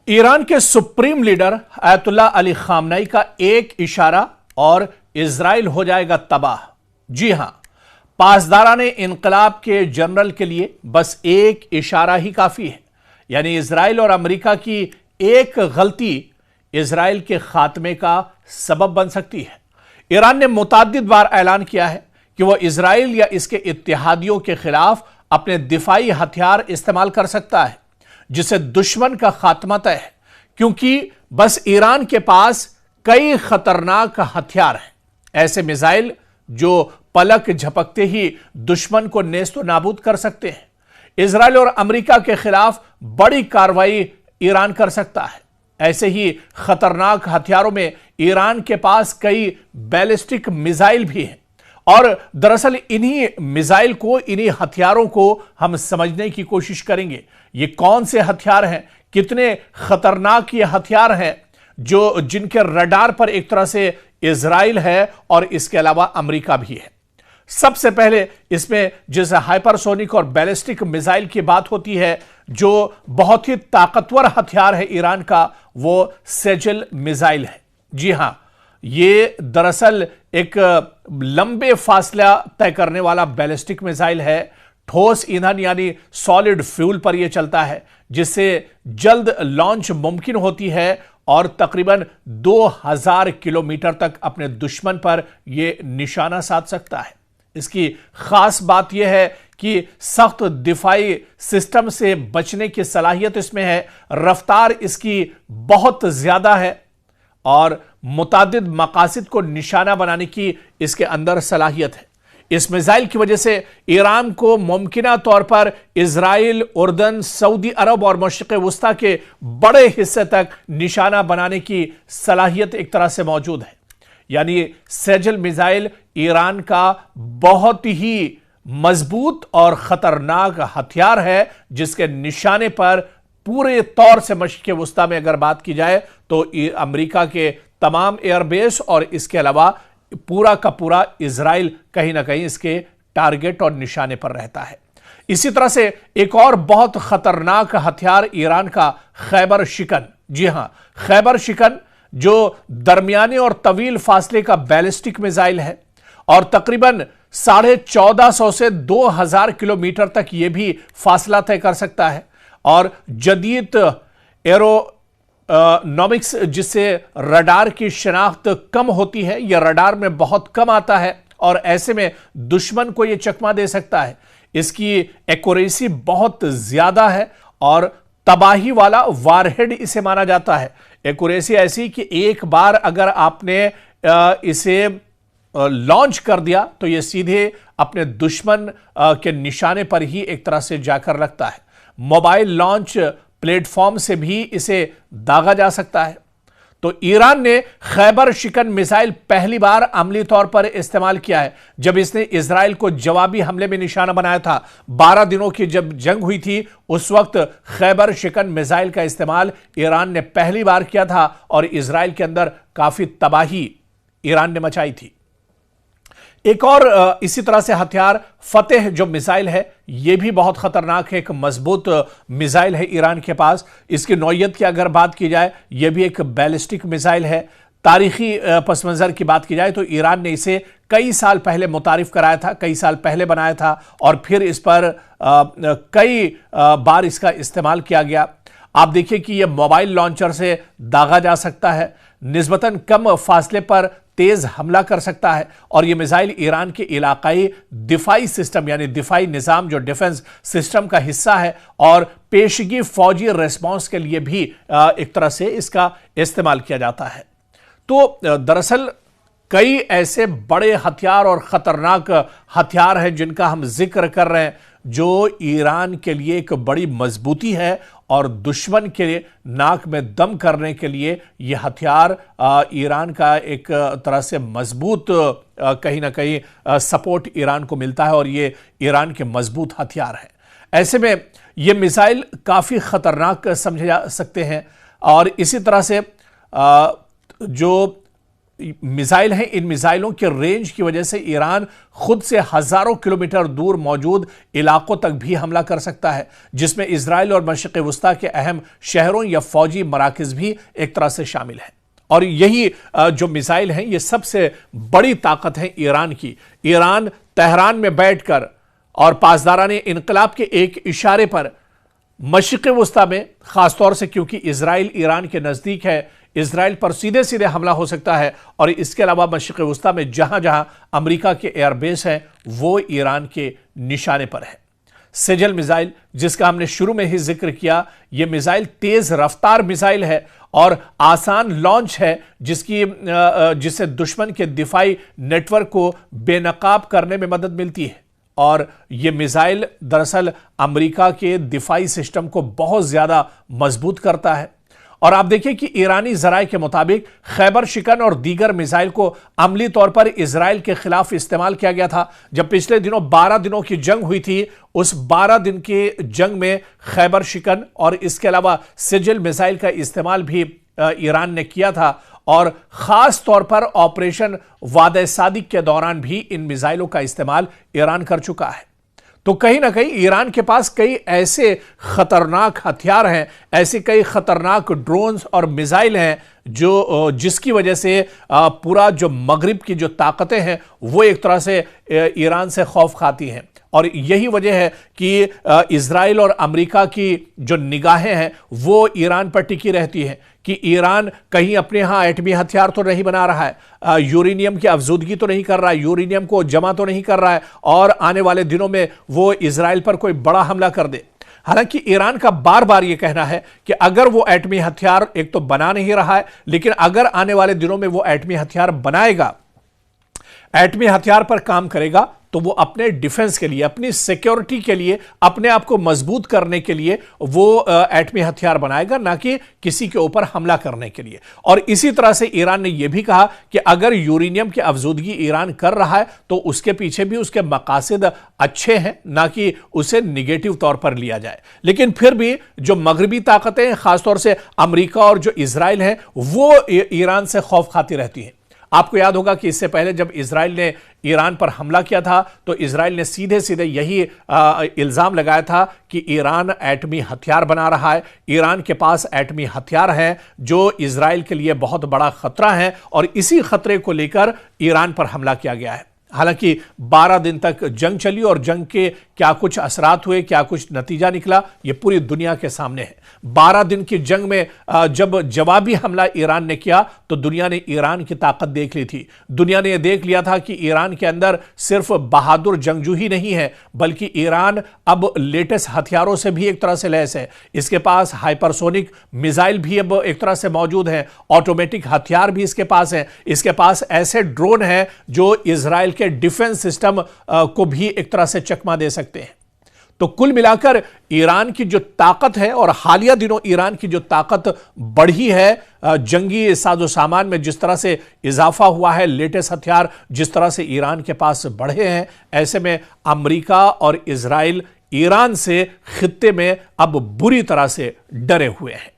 Iran के supreme leader Ayatollah Ali Khamenei का एक इशारा और इजराइल हो जाएगा तबाह। जी हां, पासदाराने इनकलाब के जनरल के लिए बस एक इशारा ही काफी है। यानी इजराइल और अमेरिका की एक गलती इजराइल के खात्मे का सबब बन सकती है। ईरान ने मुतअद्दिद बार ऐलान किया है कि वह इजराइल या इसके इत्तेहादियों के खिलाफ अपने दिफाई हथियार इस्तेमाल कर सकता है, जिससे दुश्मन का खात्मा तय है, क्योंकि बस ईरान के पास कई खतरनाक हथियार हैं, ऐसे मिसाइल जो पलक झपकते ही दुश्मन को नेस्त नाबूद कर सकते हैं। इजराइल और अमेरिका के खिलाफ बड़ी कार्रवाई ईरान कर सकता है। ऐसे ही खतरनाक हथियारों में ईरान के पास कई बैलिस्टिक मिसाइल भी हैं, और दरअसल इन्हीं मिसाइल को, इन्हीं हथियारों को हम समझने की कोशिश करेंगे। ये कौन से हथियार हैं, कितने खतरनाक ये हथियार हैं, जो जिनके रडार पर एक तरह से इजराइल है और इसके अलावा अमेरिका भी है। सबसे पहले इसमें जिस हाइपरसोनिक और बैलिस्टिक मिसाइल की बात होती है, जो बहुत ही ताकतवर हथियार है ईरान का, वो सेजल मिसाइल है। जी हां, ये दरअसल एक लंबे फासला तय करने वाला बैलिस्टिक मिसाइल है। ठोस ईंधन यानी सॉलिड फ्यूल पर यह चलता है, जिससे जल्द लॉन्च मुमकिन होती है और तकरीबन 2000 किलोमीटर तक अपने दुश्मन पर यह निशाना साध सकता है। इसकी खास बात यह है कि सख्त दिफाई सिस्टम से बचने की सलाहियत इसमें है। रफ्तार इसकी बहुत ज्यादा है और मुतादिद मकासिद को निशाना बनाने की इसके अंदर सलाहियत है। इस मिसाइल की वजह से ईरान को मुमकिना तौर पर इजराइल, उर्दन, सऊदी अरब और मशरिक़ वुस्ता के बड़े हिस्से तक निशाना बनाने की सलाहियत एक तरह से मौजूद है। यानी सेजल मिसाइल ईरान का बहुत ही मजबूत और खतरनाक हथियार है, जिसके निशाने पर पूरे तौर से मशरिक़ वुस्ता में अगर बात की जाए तो अमेरिका के तमाम एयरबेस और इसके अलावा पूरा का पूरा इजराइल कहीं ना कहीं इसके टारगेट और निशाने पर रहता है। इसी तरह से एक और बहुत खतरनाक हथियार ईरान का खैबर शिकन। जी हां, खैबर शिकन जो दरमियाने और तवील फासले का बैलिस्टिक मिसाइल है और तकरीबन 1450 से 2000 किलोमीटर तक यह भी फासला तय कर सकता है। और जदीद एरोनॉमिक्स, जिससे रडार की शनाख्त कम होती है, यह रडार में बहुत कम आता है और ऐसे में दुश्मन को यह चकमा दे सकता है। इसकी एक्यूरेसी बहुत ज्यादा है और तबाही वाला वारहेड इसे माना जाता है। एक्यूरेसी ऐसी कि एक बार अगर आपने इसे लॉन्च कर दिया तो यह सीधे अपने दुश्मन के निशाने पर ही एक तरह से जाकर लगता है। मोबाइल लॉन्च प्लेटफॉर्म से भी इसे दागा जा सकता है। तो ईरान ने खैबर शिकन मिसाइल पहली बार अमली तौर पर इस्तेमाल किया है जब इसने इजराइल को जवाबी हमले में निशाना बनाया था। 12 दिनों की जब जंग हुई थी, उस वक्त खैबर शिकन मिसाइल का इस्तेमाल ईरान ने पहली बार किया था और इजराइल के अंदर काफी तबाही ईरान ने मचाई थी। एक और इसी तरह से हथियार फतेह जो मिसाइल है, यह भी बहुत खतरनाक है। एक मजबूत मिसाइल है ईरान के पास। इसकी नौइयत की अगर बात की जाए, यह भी एक बैलिस्टिक मिसाइल है। तारीखी पस मंजर की बात की जाए तो ईरान ने इसे कई साल पहले मुतारिफ कराया था, कई साल पहले बनाया था और फिर इस पर कई बार इसका इस्तेमाल किया गया। आप देखिए कि यह मोबाइल लॉन्चर से दागा जा सकता है, निस्बतन कम फासले पर तेज हमला कर सकता है और यह मिसाइल ईरान के इलाकाई दिफाई सिस्टम यानी दिफाई निजाम जो डिफेंस सिस्टम का हिस्सा है और पेशगी फौजी रेस्पॉन्स के लिए भी एक तरह से इसका इस्तेमाल किया जाता है। तो दरअसल कई ऐसे बड़े हथियार और खतरनाक हथियार हैं जिनका हम जिक्र कर रहे हैं, जो ईरान के लिए एक बड़ी मजबूती है और दुश्मन के नाक में दम करने के लिए यह हथियार ईरान का एक तरह से मजबूत कहीं ना कहीं सपोर्ट ईरान को मिलता है और ये ईरान के मजबूत हथियार है। ऐसे में ये मिसाइल काफ़ी ख़तरनाक समझे जा सकते हैं। और इसी तरह से जो मिसाइल हैं, इन मिसाइलों के रेंज की वजह से ईरान खुद से हजारों किलोमीटर दूर मौजूद इलाकों तक भी हमला कर सकता है, जिसमें इजराइल और मशरिक़ वुस्ता के अहम शहरों या फौजी मराकज भी एक तरह से शामिल हैं। और यही जो मिसाइल हैं, ये सबसे बड़ी ताकत है ईरान की। ईरान तेहरान में बैठकर और पासदाराने इनकलाब के एक इशारे पर मशरिक़ वुस्ता में, खासतौर से क्योंकि इजराइल ईरान के नजदीक है, इजराइल पर सीधे सीधे हमला हो सकता है। और इसके अलावा मशरिक़ वुस्ता में जहां जहां अमेरिका के एयरबेस हैं, वो ईरान के निशाने पर है। सेजल मिसाइल, जिसका हमने शुरू में ही जिक्र किया, यह मिसाइल तेज रफ्तार मिसाइल है और आसान लॉन्च है, जिससे दुश्मन के दिफाई नेटवर्क को बेनकाब करने में मदद मिलती है। और यह मिसाइल दरअसल अमेरिका के दिफाई सिस्टम को बहुत ज्यादा मजबूत करता है। और आप देखिए कि ईरानी जराये के मुताबिक खैबर शिकन और दीगर मिसाइल को अमली तौर पर इजराइल के खिलाफ इस्तेमाल किया गया था। जब पिछले दिनों 12 दिनों की जंग हुई थी, उस 12 दिन के जंग में खैबर शिकन और इसके अलावा सेजल मिसाइल का इस्तेमाल भी ईरान ने किया था। और खास तौर पर ऑपरेशन वादे सादिक के दौरान भी इन मिसाइलों का इस्तेमाल ईरान कर चुका है। तो कहीं ना कहीं ईरान के पास कई ऐसे खतरनाक हथियार हैं, ऐसे कई खतरनाक ड्रोन्स और मिसाइल हैं जिसकी वजह से पूरा जो मगरिब की जो ताकतें हैं वो एक तरह से ईरान से खौफ खाती हैं। और यही वजह है कि इजराइल और अमेरिका की जो निगाहें हैं वो ईरान पर टिकी रहती हैं कि ईरान कहीं अपने यहां एटमी हथियार तो नहीं बना रहा है, यूरेनियम की अफजूदगी तो नहीं कर रहा है, यूरेनियम को जमा तो नहीं कर रहा है और आने वाले दिनों में वो इजराइल पर कोई बड़ा हमला कर दे। हालांकि ईरान का बार बार यह कहना है कि अगर वो एटमी हथियार एक तो बना नहीं रहा है, लेकिन अगर आने वाले दिनों में वो एटमी हथियार बनाएगा, एटमी हथियार पर काम करेगा, तो वो अपने डिफेंस के लिए, अपनी सिक्योरिटी के लिए, अपने आप को मजबूत करने के लिए वो एटमी हथियार बनाएगा, ना कि किसी के ऊपर हमला करने के लिए। और इसी तरह से ईरान ने यह भी कहा कि अगर यूरेनियम की अफजूदगी ईरान कर रहा है तो उसके पीछे भी उसके मकासद अच्छे हैं, ना कि उसे निगेटिव तौर पर लिया जाए। लेकिन फिर भी जो मगरबी ताकतें हैं, खासतौर से अमेरिका और जो इजराइल है, वो ईरान से खौफ खाती रहती हैं। आपको याद होगा कि इससे पहले जब इजराइल ने ईरान पर हमला किया था तो इजराइल ने सीधे सीधे यही इल्जाम लगाया था कि ईरान एटमी हथियार बना रहा है, ईरान के पास एटमी हथियार हैं जो इजराइल के लिए बहुत बड़ा खतरा है और इसी खतरे को लेकर ईरान पर हमला किया गया है। हालांकि 12 दिन तक जंग चली और जंग के क्या कुछ असरात हुए, क्या कुछ नतीजा निकला, यह पूरी दुनिया के सामने है। 12 दिन की जंग में जब जवाबी हमला ईरान ने किया तो दुनिया ने ईरान की ताकत देख ली थी। दुनिया ने यह देख लिया था कि ईरान के अंदर सिर्फ बहादुर जंगजू ही नहीं है, बल्कि ईरान अब लेटेस्ट हथियारों से भी एक तरह से लैस है। इसके पास हाइपरसोनिक मिसाइल भी अब एक तरह से मौजूद हैं, ऑटोमेटिक हथियार भी इसके पास है, इसके पास ऐसे ड्रोन हैं जो इजराइल के डिफेंस सिस्टम को भी एक तरह से चकमा दे सकते हैं। तो कुल मिलाकर ईरान की जो ताकत है, और हालिया दिनों ईरान की जो ताकत बढ़ी है, जंगी साजो सामान में जिस तरह से इजाफा हुआ है, लेटेस्ट हथियार जिस तरह से ईरान के पास बढ़े हैं, ऐसे में अमेरिका और इजराइल ईरान से खित्ते में अब बुरी तरह से डरे हुए हैं।